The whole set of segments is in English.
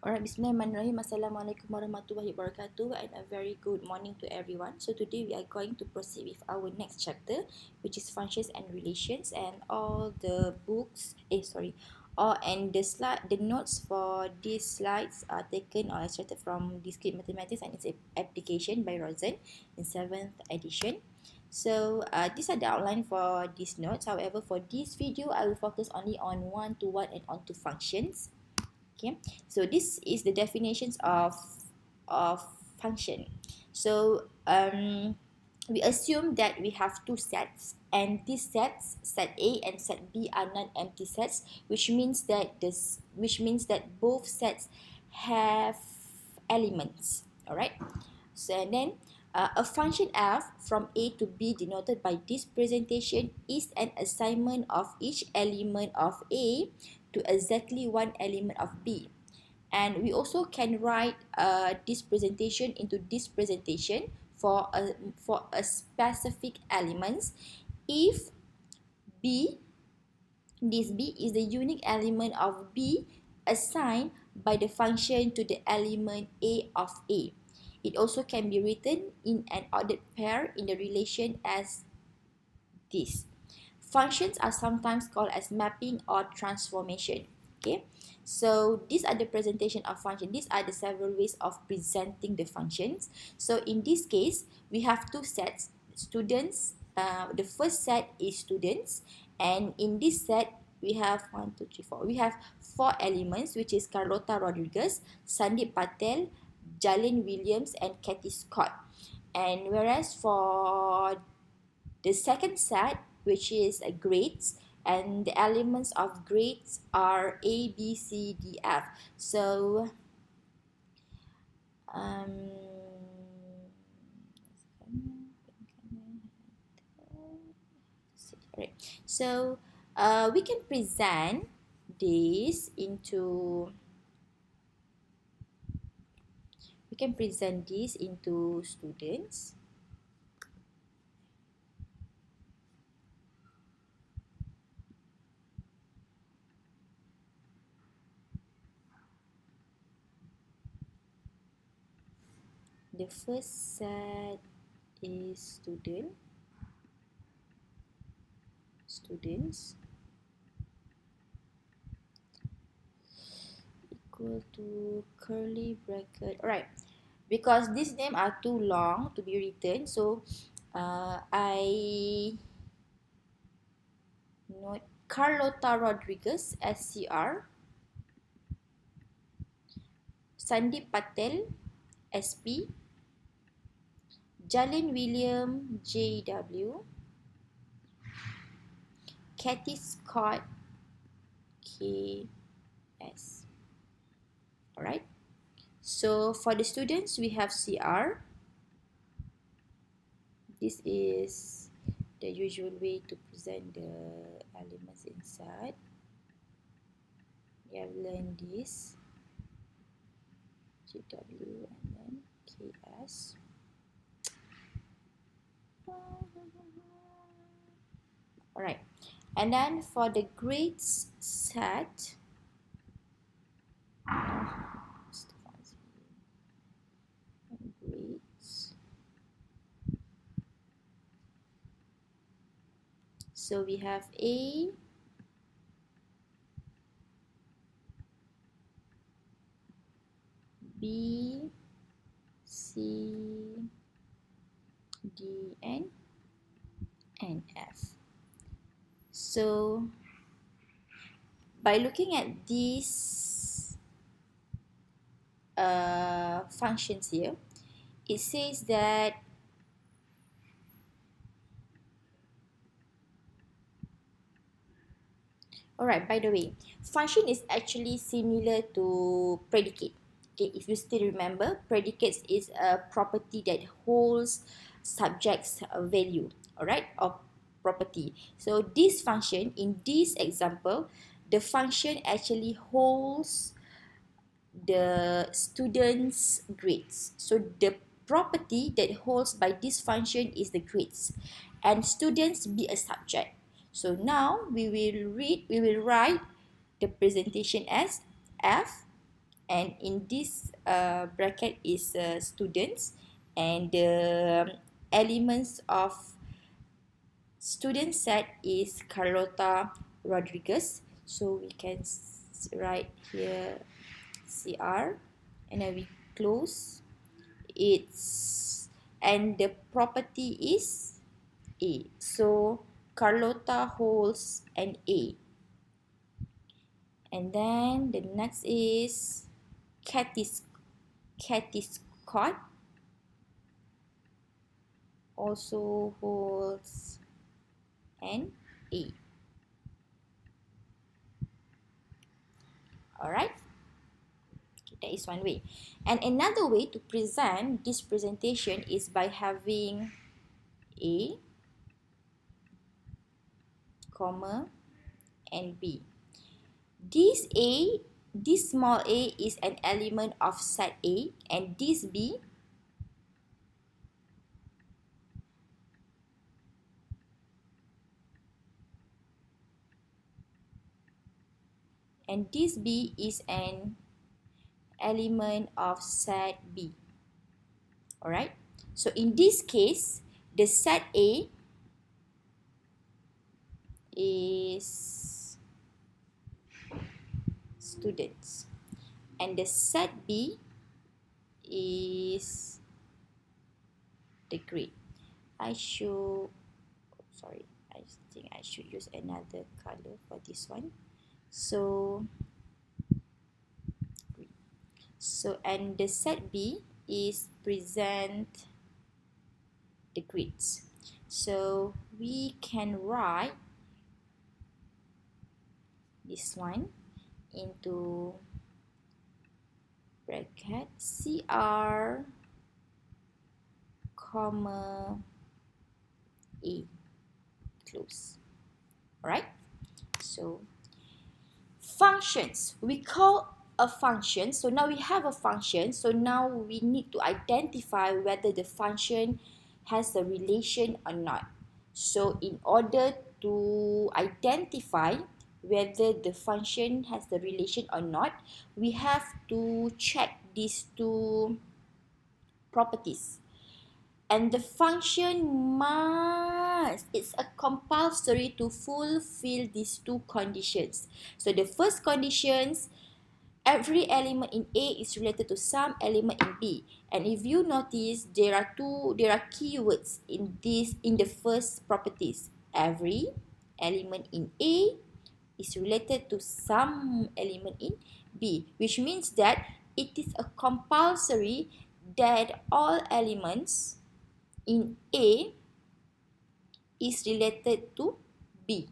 Alright, Bismillahirrahmanirrahim. Assalamualaikum warahmatullahi wabarakatuh, and a very good morning to everyone. So today we are going to proceed with our next chapter, which is functions and relations, and all the books, the notes for these slides are taken or extracted from Discrete Mathematics and its application by Rosen in 7th edition. So these are the outline for these notes. However, for this video, I will focus only on one-to-one and onto functions. Okay, so this is the definitions of function. So we assume that we have two sets, and these sets, set A and set B, are non-empty sets, which means that both sets have elements. All right. So and then a function f from A to B denoted by this presentation is an assignment of each element of A to exactly one element of B. And we also can write this presentation into this presentation for a specific elements if B, this B is the unique element of B assigned by the function to the element A of A. It also can be written in an ordered pair in the relation as this. Functions are sometimes called as mapping or transformation. Okay, so these are the presentation of function. These are the several ways of presenting the functions. So in this case, we have two sets. Students, the first set is students, and in this set we have 1, 2, 3, 4. We have 4 elements, which is Carlota Rodriguez, Sandeep Patel, Jalen Williams, and Kathy Scott. And whereas for the second set, which is grades, and the elements of grades are A, B, C, D, F. So right. So we can present this into students. The first set is students equal to curly bracket. Alright, because these names are too long to be written, so I note Carlota Rodriguez, SCR, Sandeep Patel, SP, Jalen William, JW, Kathy Scott, KS. Alright, so for the students we have CR. This is the usual way to present the elements inside. We have learned this, JW and then KS. Alright, and then for the grades set, grades. So we have A, B, C, D, and F. So by looking at these functions here, it says that alright, by the way, function is actually similar to predicate. Okay, if you still remember, predicates is a property that holds subject's value, alright, or property. So this function, in this example, the function actually holds the student's grades. So the property that holds by this function is the grades, and students be a subject. So now we will write the presentation as f and in this bracket is students, and the elements of student set is Carlota Rodriguez. So we can write here CR, and then we close. It's and the property is A. So Carlota holds an A. And then the next is Cathy Scott also holds an A. Alright, okay, that is one way. And another way to present this presentation is by having A, comma, and B. This small a is an element of set A, and this B is an element of set B. Alright, so in this case, the set A is students, and the set B is the grade. I think I should use another color for this one. So and the set B is present the grids. So we can write this one into bracket CR, comma, A, close. Alright, so functions, we call a function. So now we have a function, so now we need to identify whether the function has a relation or not. So in order to identify whether the function has the relation or not, we have to check these two properties. And the function it's a compulsory to fulfill these two conditions. So the first conditions, every element in A is related to some element in B. And if you notice, there are keywords in the first properties. Every element in A is related to some element in B, which means that it is a compulsory that all elements in A is related to B.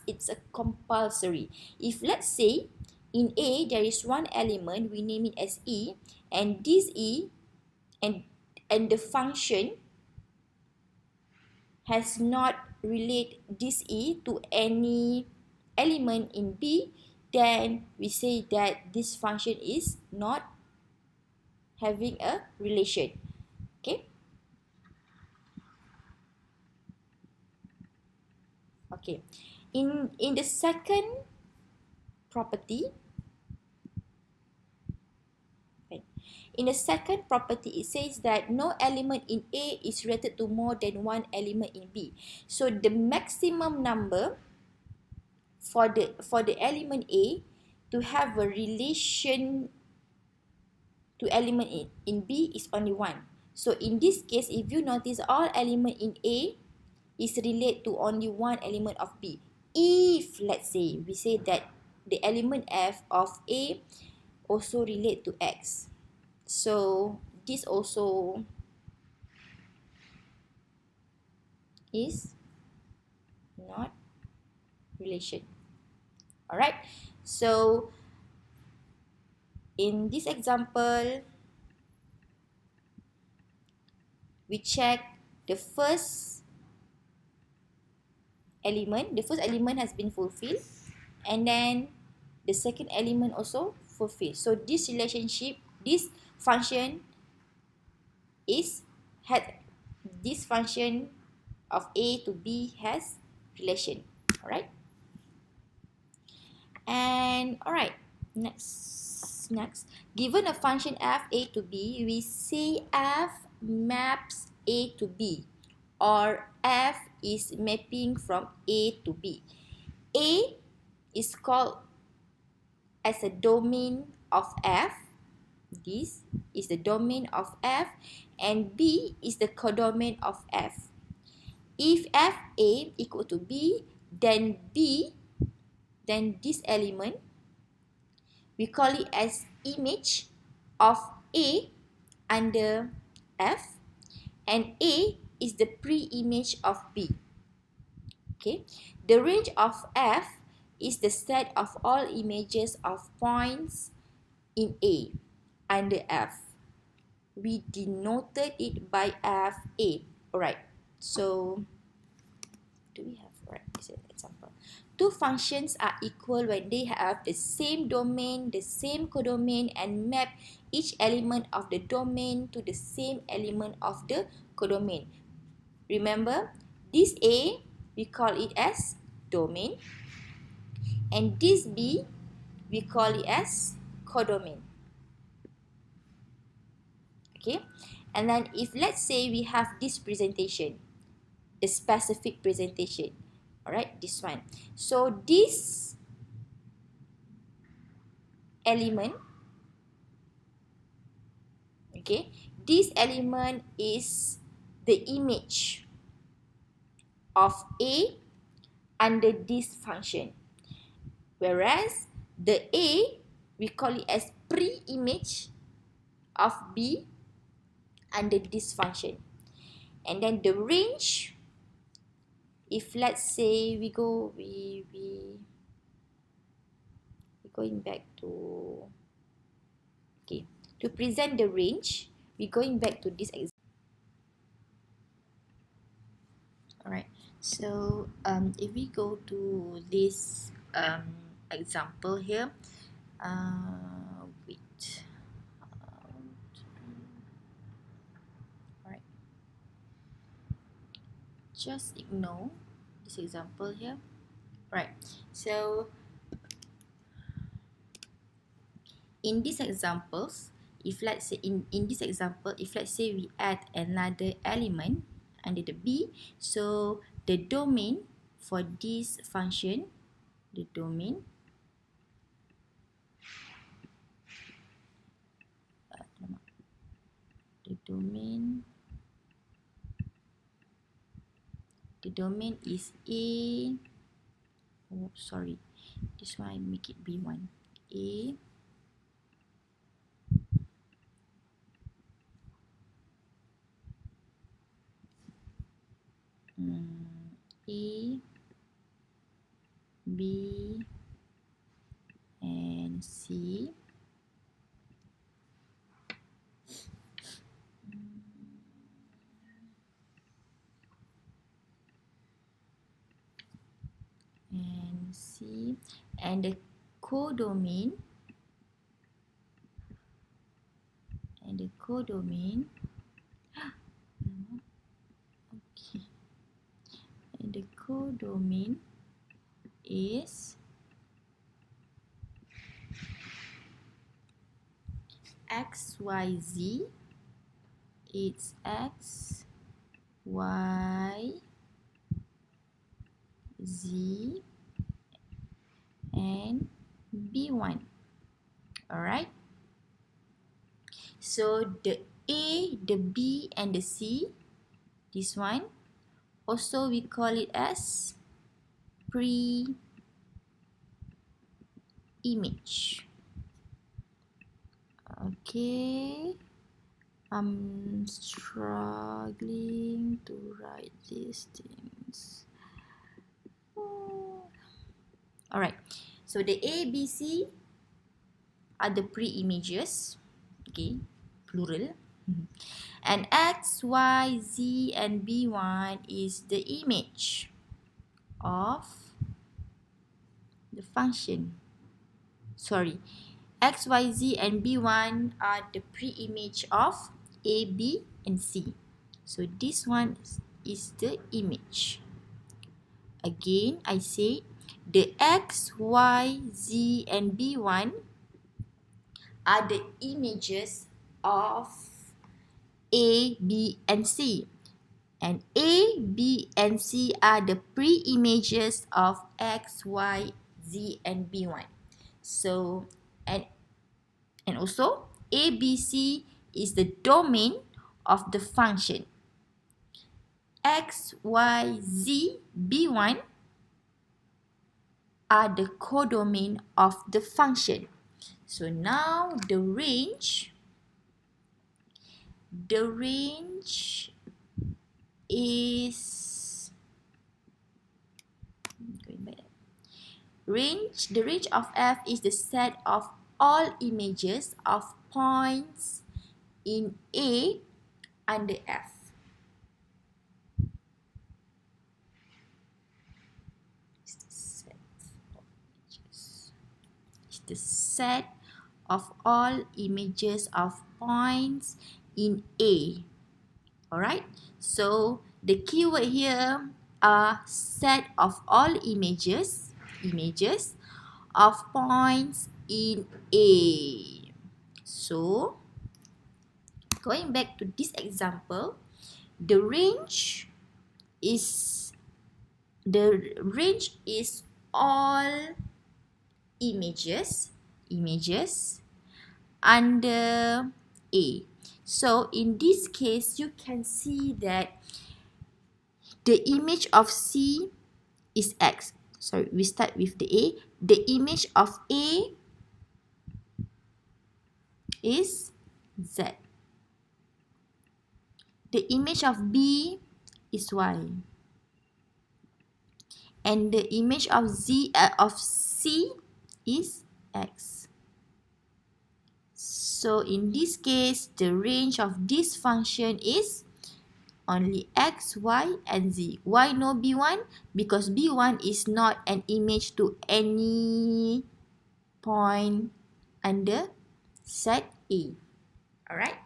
It's a compulsory. If let's say in A there is one element, we name it as E, and this E and the function has not relate this E to any element in B, then we say that this function is not having a relation. Okay? Okay. In the second property, in the second property, it says that no element in A is related to more than one element in B. So the maximum number for the element A to have a relation to element in B is only one. So in this case, if you notice, all element in A is related to only one element of B. If let's say we say that the element F of A also relate to X, so this also is not relation. Alright, so in this example, we check the first element. The first element has been fulfilled, and then the second element also fulfilled. So this relationship, this function this function of A to B has relation. Alright, and alright, next next. Given a function f a to b, we say f maps a to b, or f is mapping from a to b. A is called as a domain of f. This is the domain of f, and b is the codomain of f. If fa equal to b, then this element, we call it as image of A under F, and A is the pre-image of B. Okay, the range of F is the set of all images of points in A under F. We denoted it by FA. Alright, so do we have, right, this is an example. Two functions are equal when they have the same domain, the same codomain, and map each element of the domain to the same element of the codomain. Remember, this A, we call it as domain, and this B, we call it as codomain. Okay, and then if let's say we have this presentation, the specific presentation, alright, this one. So this element, okay, this element is the image of A under this function, whereas the A, we call it as pre-image of B under this function. And then the range, if let's say we going back to, okay, to present the range, we're going back to this example. Alright, so if we go to this example here, wait. Alright, just ignore this example here. Right, so in these examples, if let's say in this example, if let's say we add another element under the B, so the domain for this function, the domain is A, oh sorry, this one I make it B1, A A, B, and C. And C, and the codomain, okay, and the codomain is XYZ. It's X, Y, Z, and B1. Alright, so the A, the B, and the C, this one, also we call it as pre-image. Okay, I'm struggling to write these things. Alright, so the A, B, C are the pre-images, okay, plural. And X, Y, Z, and B1 is the image of the function. Sorry, X, Y, Z, and B1 are the pre-image of A, B, and C. So this one is the image. Again, I say the X, Y, Z, and B1 are the images of A, B, and C. And A, B, and C are the pre-images of X, Y, Z, and B1. So, and also, A, B, C is the domain of the function. X, Y, Z, B1 are the codomain of the function. So now the range is the range of F is the set of all images of points in A under F. It's the set of all images of points in A. Alright, so the keyword here are set of all images of points in A. So, going back to this example, the range is all images under A. So in this case, you can see that the image of C is X. Sorry, we start with the A. The image of A is Z. The image of B is Y. And the image of C is X. So in this case, the range of this function is only X, Y, and Z. Why no B1? Because B1 is not an image to any point under set A. Alright?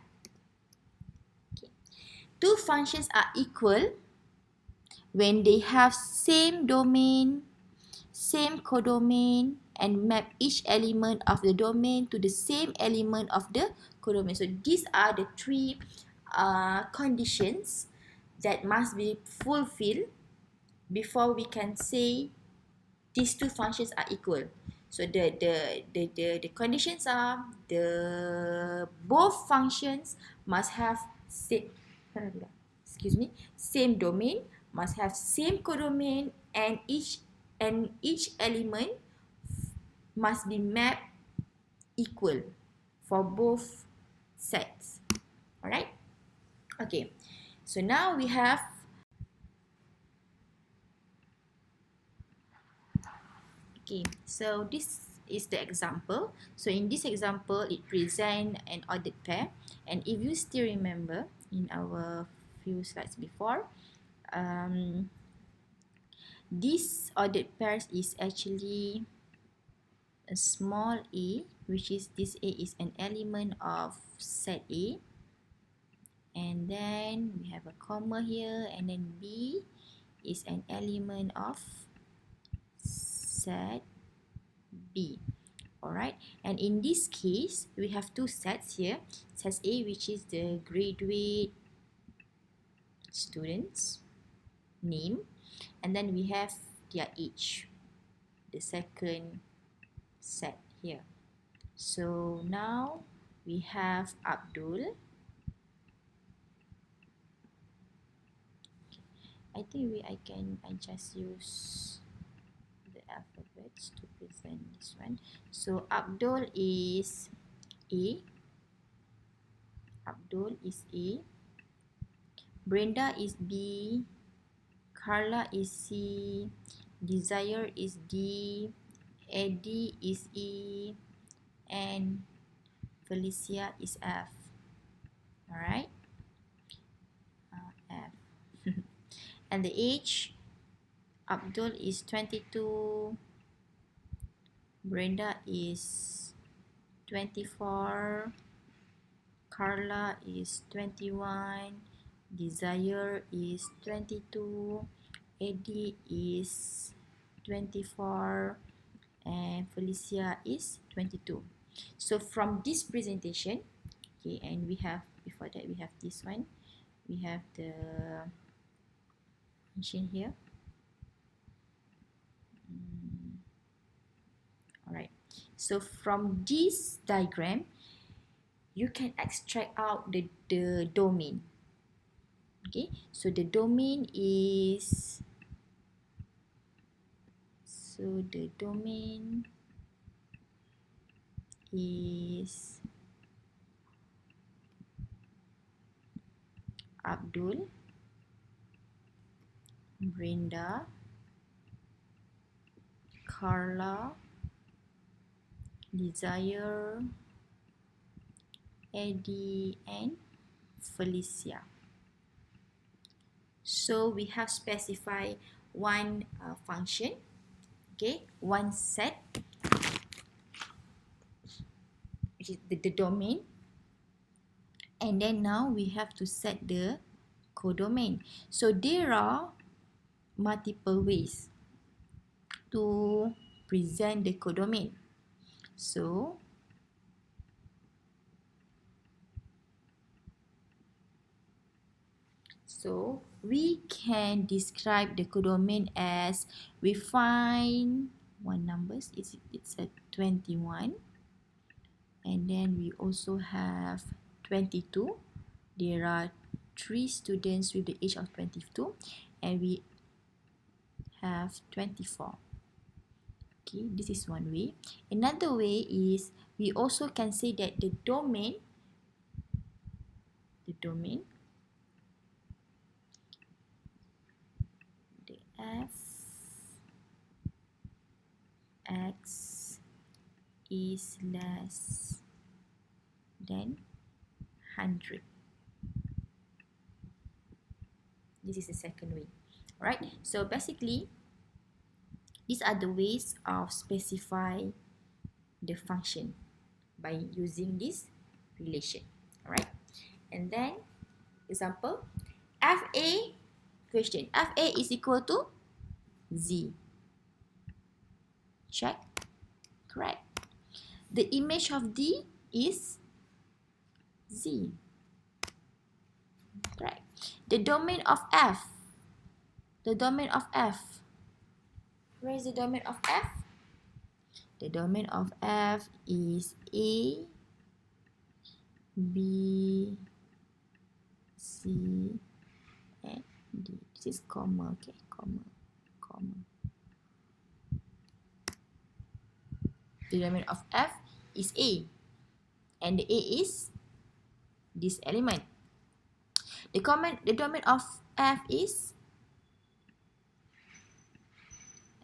Okay. Two functions are equal when they have same domain, same codomain, and map each element of the domain to the same element of the codomain. So these are the three conditions that must be fulfilled before we can say these two functions are equal. So the conditions are both functions must have same domain, must have same codomain, and each element must be mapped equal for both sets. Alright? Okay. So now we have so this is the example. So in this example, it presents an ordered pair. And if you still remember in our few slides before, this ordered pairs is actually a small a, which is this a is an element of set A. And then we have a comma here, and then B is an element of set B. Alright, and in this case, we have two sets here. Set A, which is the graduate students name, and then we have their age, the second set here. So now we have Abdul. I think I just use the alphabets to present this one. So Abdul is A. Brenda is B. Carla is C. Desire is D. Eddie is E. And Felicia is F. Alright? F. And the age, Abdul is 22. Brenda is 24. Carla is 21. Desire is 22. Eddie is 24. And Felicia is 22. So from this presentation, okay, and we have, before that we have this one, we have the mention here. Alright, so from this diagram, you can extract out the domain. Okay, so the domain is, Abdul, Brenda, Carla, Desire, Eddie, and Felicia. So we have specified one function, okay, one set, which is the domain, and then now we have to set the codomain. So there are multiple ways to present the codomain. So we can describe the codomain as, we find one numbers, it's a 21, and then we also have 22. There are 3 students with the age of 22, and we have 24. Okay, this is one way. Another way is, we also can say that the domain, the f x is less than 100. This is the second way. Alright, so basically these are the ways of specify the function by using this relation. Alright, and then example, fa, question, fa is equal to z. Check. Correct. The image of D is Z. Correct. The domain of F. The domain of F. Where is the domain of F? The domain of F is A, B, C, and D. This is comma, okay? Comma. The domain of F is A, and the A is this element. The domain of F is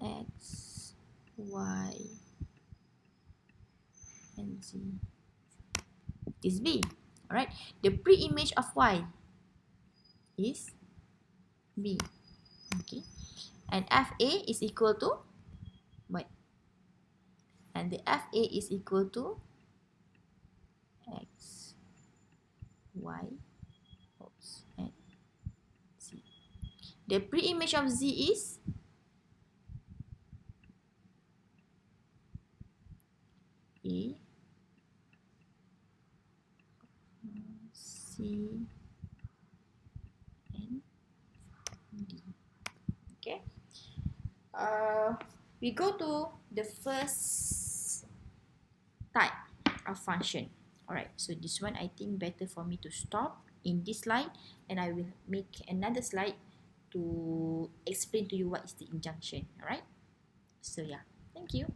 X, Y, and Z. Is B. Alright. The pre-image of Y is B. Okay. And FA is equal to what? And the FA is equal to X, Y, and Z. The pre-image of Z is A, C, and D. Okay. We go to the first type of function. Alright, so this one I think better for me to stop in this slide, and I will make another slide to explain to you what is the injunction. Alright, so yeah, thank you.